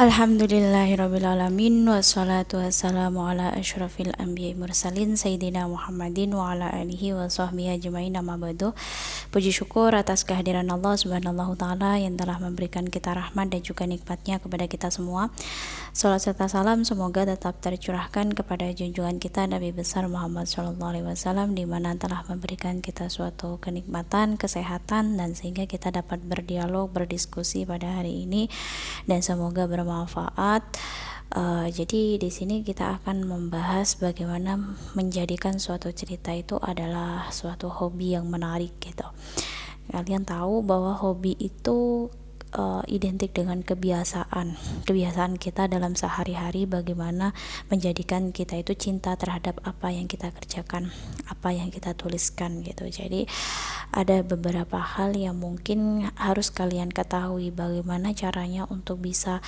Alhamdulillahirrabbilalamin wassalatu wassalamu ala asyrafil anbiya'i mursalin Sayyidina Muhammadin wa ala alihi wa sahbihi ajma'in amma ba'du. Puji syukur atas kehadiran Allah subhanahu ta'ala yang telah memberikan kita rahmat dan juga nikmatnya kepada kita semua. Salat serta salam semoga tetap tercurahkan kepada junjungan kita Nabi besar Muhammad SAW, di mana telah memberikan kita suatu kenikmatan, kesehatan, dan sehingga kita dapat berdialog, berdiskusi pada hari ini, dan semoga bermanfaat. Jadi di sini kita akan membahas bagaimana menjadikan suatu cerita itu adalah suatu hobi yang menarik gitu. Kalian tahu bahwa hobi itu identik dengan kebiasaan kita dalam sehari-hari, bagaimana menjadikan kita itu cinta terhadap apa yang kita kerjakan, apa yang kita tuliskan gitu. Jadi ada beberapa hal yang mungkin harus kalian ketahui bagaimana caranya untuk bisa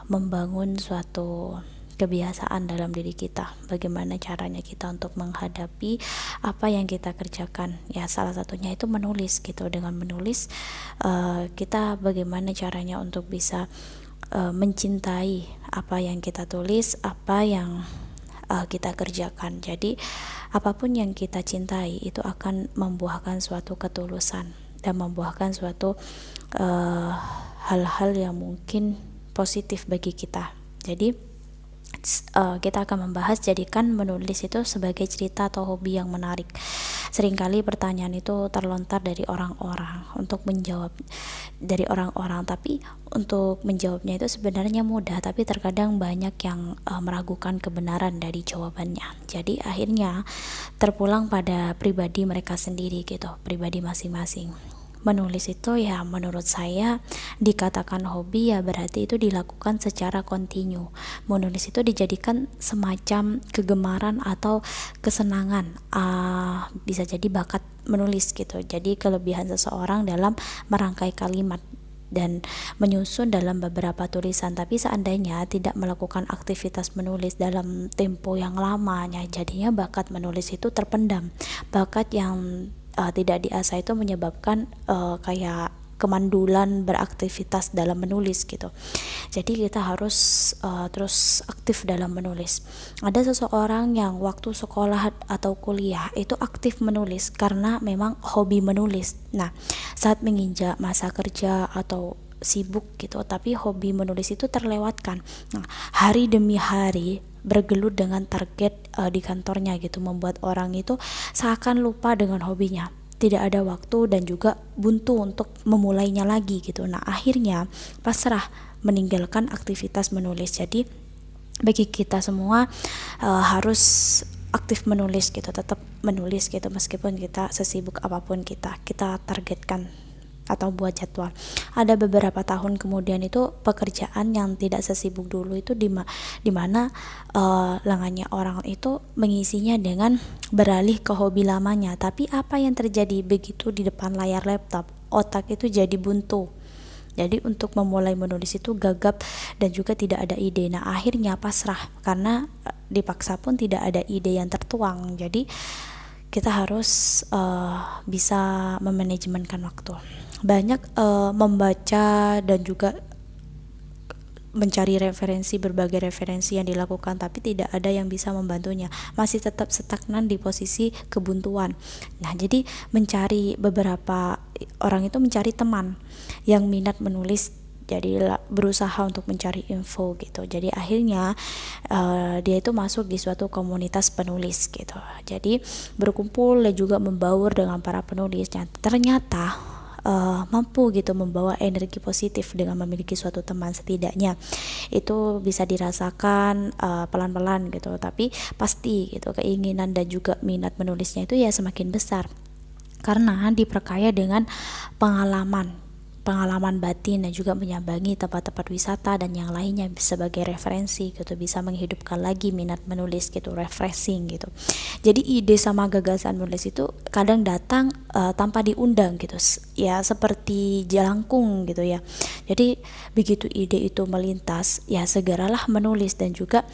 membangun suatu kebiasaan dalam diri kita, bagaimana caranya kita untuk menghadapi apa yang kita kerjakan. Ya, salah satunya itu menulis gitu. Dengan menulis kita bagaimana caranya untuk bisa mencintai apa yang kita tulis, apa yang kita kerjakan. Jadi apapun yang kita cintai itu akan membuahkan suatu ketulusan dan membuahkan suatu hal-hal yang mungkin positif bagi kita. Jadi kita akan membahas jadikan menulis itu sebagai cerita atau hobi yang menarik. Seringkali pertanyaan itu terlontar dari orang-orang tapi untuk menjawabnya itu sebenarnya mudah, tapi terkadang banyak yang meragukan kebenaran dari jawabannya. Jadi akhirnya terpulang pada pribadi mereka sendiri gitu, pribadi masing-masing. Menulis itu ya menurut saya dikatakan hobi ya berarti itu dilakukan secara kontinu. Menulis itu dijadikan semacam kegemaran atau kesenangan, bisa jadi bakat menulis gitu. Jadi kelebihan seseorang dalam merangkai kalimat dan menyusun dalam beberapa tulisan. Tapi seandainya tidak melakukan aktivitas menulis dalam tempo yang lamanya, jadinya bakat menulis itu terpendam. Bakat yang tidak diasah itu menyebabkan kayak kemandulan beraktivitas dalam menulis gitu. Jadi kita harus terus aktif dalam menulis. Ada seseorang yang waktu sekolah atau kuliah itu aktif menulis karena memang hobi menulis. Nah, saat menginjak masa kerja atau sibuk gitu, tapi hobi menulis itu terlewatkan. Nah, hari demi hari bergelut dengan target di kantornya gitu, membuat orang itu seakan lupa dengan hobinya, tidak ada waktu dan juga buntu untuk memulainya lagi gitu. Nah, akhirnya pasrah meninggalkan aktivitas menulis. Jadi bagi kita semua harus aktif menulis gitu, tetap menulis gitu, meskipun kita sesibuk apapun kita targetkan atau buat jadwal. Ada beberapa tahun kemudian itu pekerjaan yang tidak sesibuk dulu itu dimana lengannya orang itu mengisinya dengan beralih ke hobi lamanya. Tapi apa yang terjadi begitu di depan layar laptop, otak itu jadi buntu. Jadi untuk memulai menulis itu gagap dan juga tidak ada ide. Nah, akhirnya pasrah karena dipaksa pun tidak ada ide yang tertuang. Jadi kita harus bisa memanajemenkan waktu. Banyak membaca dan juga mencari berbagai referensi yang dilakukan, tapi tidak ada yang bisa membantunya, masih tetap stagnan di posisi kebuntuan. Nah, jadi beberapa orang itu mencari teman yang minat menulis, jadi berusaha untuk mencari info gitu. Jadi akhirnya dia itu masuk di suatu komunitas penulis gitu. Jadi berkumpul dan juga membaur dengan para penulis. Ternyata mampu gitu membawa energi positif dengan memiliki suatu teman. Setidaknya itu bisa dirasakan pelan-pelan gitu, tapi pasti gitu keinginan dan juga minat menulisnya itu ya semakin besar karena diperkaya dengan pengalaman batin dan juga menyambangi tempat-tempat wisata dan yang lainnya sebagai referensi gitu, bisa menghidupkan lagi minat menulis gitu, refreshing gitu. Jadi ide sama gagasan menulis itu kadang datang tanpa diundang gitu, ya seperti jelangkung gitu ya. Jadi begitu ide itu melintas, ya segeralah menulis dan juga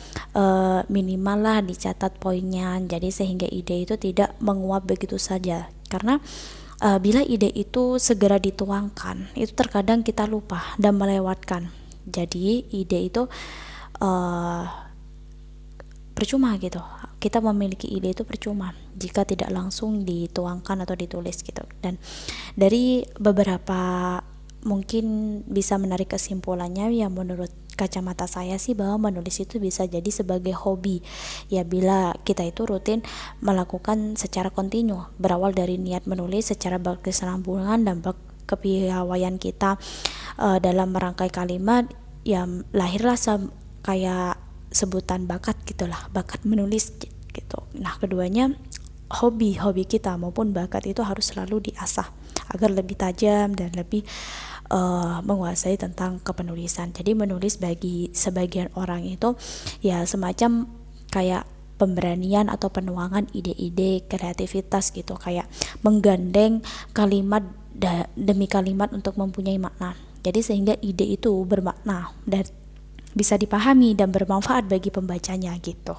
minimal lah dicatat poinnya, jadi sehingga ide itu tidak menguap begitu saja. Karena bila ide itu segera dituangkan, itu terkadang kita lupa dan melewatkan. Jadi ide itu uh, percuma gitu. Kita memiliki ide itu percuma jika tidak langsung dituangkan atau ditulis gitu. Dan dari beberapa mungkin bisa menarik kesimpulannya, ya menurut kacamata saya sih bahwa menulis itu bisa jadi sebagai hobi ya, bila kita itu rutin melakukan secara kontinu, berawal dari niat menulis secara berkesinambungan dan kepiawaian kita dalam merangkai kalimat, ya lahirlah kayak sebutan bakat gitulah, bakat menulis gitu. Nah, keduanya hobi kita maupun bakat itu harus selalu diasah agar lebih tajam dan lebih menguasai tentang kepenulisan. Jadi menulis bagi sebagian orang itu ya semacam kayak pemberanian atau penuangan ide-ide kreativitas gitu, kayak menggandeng kalimat demi kalimat untuk mempunyai makna. Jadi sehingga ide itu bermakna dan bisa dipahami dan bermanfaat bagi pembacanya gitu.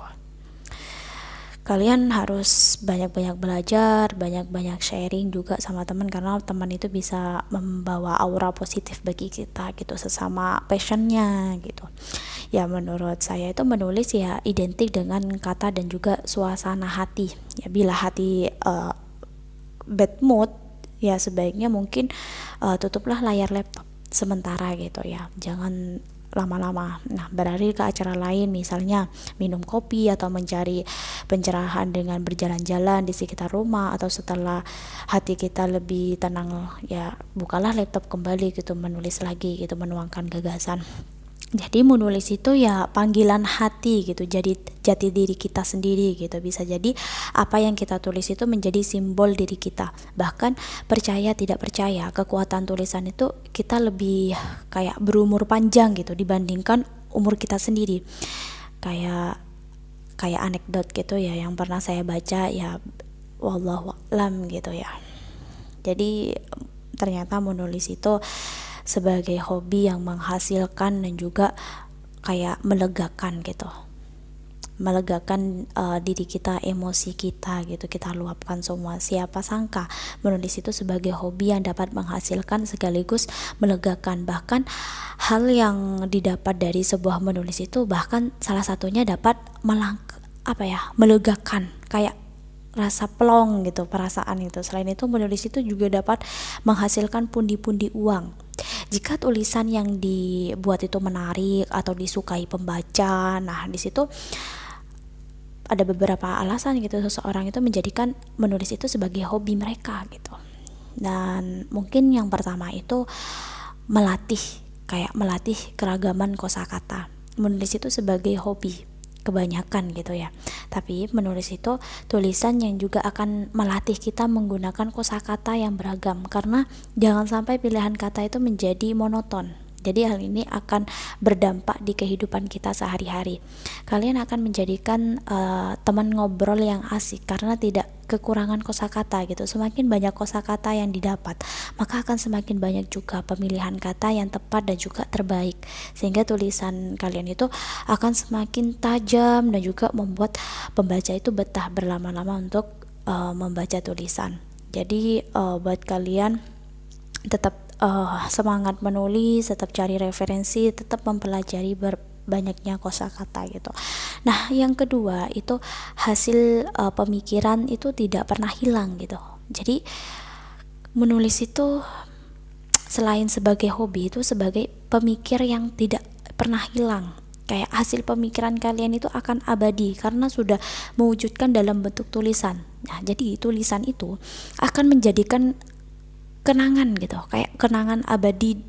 Kalian harus banyak-banyak belajar, banyak-banyak sharing juga sama teman, karena teman itu bisa membawa aura positif bagi kita gitu, sesama passionnya gitu. Ya menurut saya itu menulis ya identik dengan kata dan juga suasana hati. Ya bila hati bad mood, ya sebaiknya mungkin tutuplah layar laptop sementara gitu ya, jangan lama-lama. Nah, beralih ke acara lain, misalnya minum kopi atau mencari pencerahan dengan berjalan-jalan di sekitar rumah, atau setelah hati kita lebih tenang, ya bukalah laptop kembali gitu, menulis lagi gitu, menuangkan gagasan. Jadi menulis itu ya panggilan hati gitu, jadi jati diri kita sendiri gitu. Bisa jadi apa yang kita tulis itu menjadi simbol diri kita. Bahkan percaya tidak percaya, kekuatan tulisan itu kita lebih kayak berumur panjang gitu dibandingkan umur kita sendiri. Kayak anekdot gitu ya yang pernah saya baca ya, wallahu a'lam gitu ya. Jadi ternyata menulis itu sebagai hobi yang menghasilkan dan juga kayak melegakan gitu, melegakan diri kita, emosi kita gitu, kita luapkan semua. Siapa sangka menulis itu sebagai hobi yang dapat menghasilkan sekaligus melegakan. Bahkan hal yang didapat dari sebuah menulis itu bahkan salah satunya dapat melegakan, kayak rasa plong gitu, perasaan itu. Selain itu menulis itu juga dapat menghasilkan pundi-pundi uang jika tulisan yang dibuat itu menarik atau disukai pembaca. Nah, di situ ada beberapa alasan gitu seseorang itu menjadikan menulis itu sebagai hobi mereka gitu. Dan mungkin yang pertama itu melatih keragaman kosakata. Menulis itu sebagai hobi kebanyakan gitu ya. Tapi menulis itu tulisan yang juga akan melatih kita menggunakan kosakata yang beragam, karena jangan sampai pilihan kata itu menjadi monoton. Jadi hal ini akan berdampak di kehidupan kita sehari-hari. Kalian akan menjadikan teman ngobrol yang asik karena tidak kekurangan kosakata gitu. Semakin banyak kosakata yang didapat, maka akan semakin banyak juga pemilihan kata yang tepat dan juga terbaik, sehingga tulisan kalian itu akan semakin tajam dan juga membuat pembaca itu betah berlama-lama untuk membaca tulisan. Jadi buat kalian tetap semangat menulis, tetap cari referensi, tetap mempelajari banyaknya kosakata gitu. Nah, yang kedua itu hasil pemikiran itu tidak pernah hilang gitu. Jadi menulis itu selain sebagai hobi, itu sebagai pemikir yang tidak pernah hilang. Kayak hasil pemikiran kalian itu akan abadi karena sudah mewujudkan dalam bentuk tulisan. Nah, jadi tulisan itu akan menjadikan kenangan gitu, kayak kenangan abadi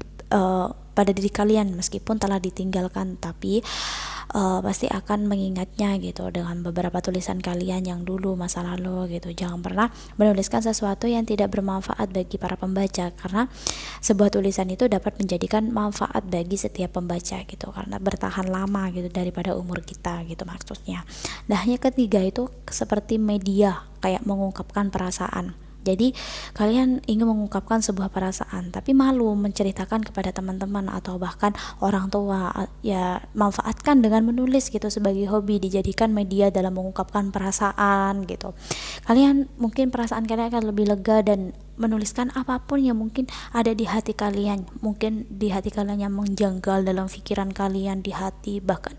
pada diri kalian meskipun telah ditinggalkan, tapi pasti akan mengingatnya gitu dengan beberapa tulisan kalian yang dulu masa lalu gitu. Jangan pernah menuliskan sesuatu yang tidak bermanfaat bagi para pembaca, karena sebuah tulisan itu dapat menjadikan manfaat bagi setiap pembaca gitu, karena bertahan lama gitu daripada umur kita gitu maksudnya. Nah, yang ketiga itu seperti media kayak mengungkapkan perasaan. Jadi kalian ingin mengungkapkan sebuah perasaan tapi malu menceritakan kepada teman-teman atau bahkan orang tua, ya manfaatkan dengan menulis gitu sebagai hobi, dijadikan media dalam mengungkapkan perasaan gitu. Kalian mungkin perasaan kalian akan lebih lega dan menuliskan apapun yang mungkin ada di hati kalian, mungkin di hati kalian yang menjanggal dalam pikiran kalian di hati. Bahkan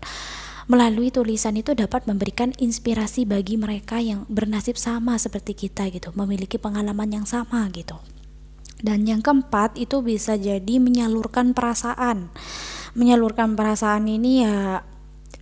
melalui tulisan itu dapat memberikan inspirasi bagi mereka yang bernasib sama seperti kita gitu, memiliki pengalaman yang sama gitu. Dan yang keempat itu bisa jadi menyalurkan perasaan. Menyalurkan perasaan ini ya,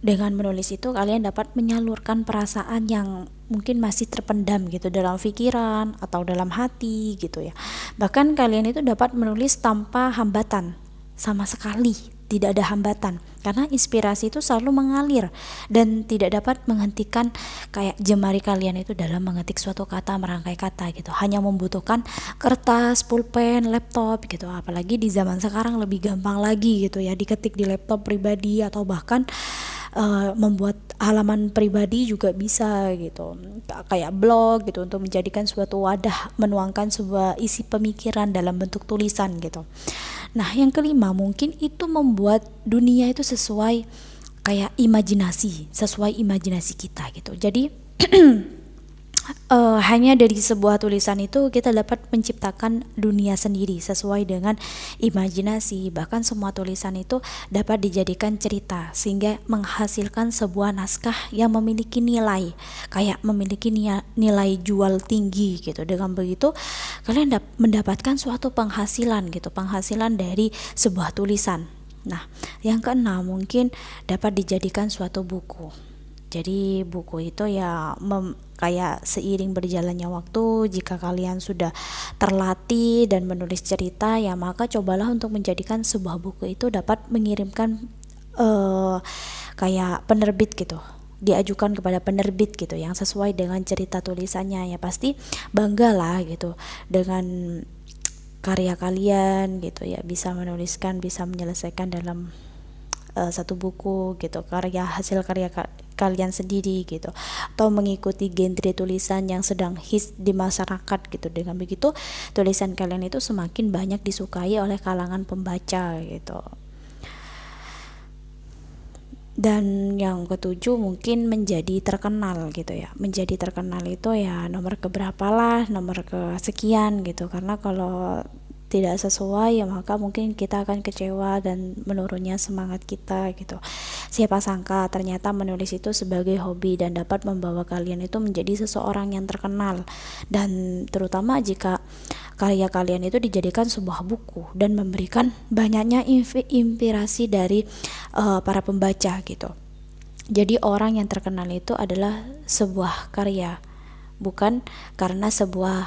dengan menulis itu kalian dapat menyalurkan perasaan yang mungkin masih terpendam gitu dalam pikiran atau dalam hati gitu ya. Bahkan kalian itu dapat menulis tanpa hambatan sama sekali, tidak ada hambatan, karena inspirasi itu selalu mengalir dan tidak dapat menghentikan kayak jemari kalian itu dalam mengetik suatu kata, merangkai kata gitu. Hanya membutuhkan kertas, pulpen, laptop gitu. Apalagi di zaman sekarang lebih gampang lagi gitu ya, diketik di laptop pribadi atau bahkan membuat halaman pribadi juga bisa gitu, kayak blog gitu, untuk menjadikan suatu wadah menuangkan sebuah isi pemikiran dalam bentuk tulisan gitu. Nah yang kelima mungkin itu membuat dunia itu sesuai kayak imajinasi, sesuai imajinasi kita gitu. Jadi hanya dari sebuah tulisan itu kita dapat menciptakan dunia sendiri sesuai dengan imajinasi. Bahkan semua tulisan itu dapat dijadikan cerita sehingga menghasilkan sebuah naskah yang memiliki nilai, kayak memiliki nilai jual tinggi gitu. Dengan begitu kalian mendapatkan suatu penghasilan gitu, penghasilan dari sebuah tulisan. Nah yang keenam mungkin dapat dijadikan suatu buku. Jadi buku itu ya kayak seiring berjalannya waktu, jika kalian sudah terlatih dan menulis cerita ya, maka cobalah untuk menjadikan sebuah buku itu dapat mengirimkan kayak penerbit gitu, diajukan kepada penerbit gitu yang sesuai dengan cerita tulisannya. Ya pasti bangga lah gitu dengan karya kalian gitu ya, bisa menuliskan, bisa menyelesaikan dalam satu buku gitu, hasil karya kalian sendiri gitu, atau mengikuti genre tulisan yang sedang hits di masyarakat gitu. Dengan begitu tulisan kalian itu semakin banyak disukai oleh kalangan pembaca gitu. Dan yang ketujuh mungkin menjadi terkenal gitu ya. Menjadi terkenal itu ya nomor keberapa lah, nomor kesekian gitu. Karena kalau tidak sesuai ya maka mungkin kita akan kecewa dan menurunnya semangat kita gitu. Siapa sangka ternyata menulis itu sebagai hobi dan dapat membawa kalian itu menjadi seseorang yang terkenal, dan terutama jika karya kalian itu dijadikan sebuah buku dan memberikan banyaknya inspirasi dari para pembaca gitu. Jadi orang yang terkenal itu adalah sebuah karya, bukan karena sebuah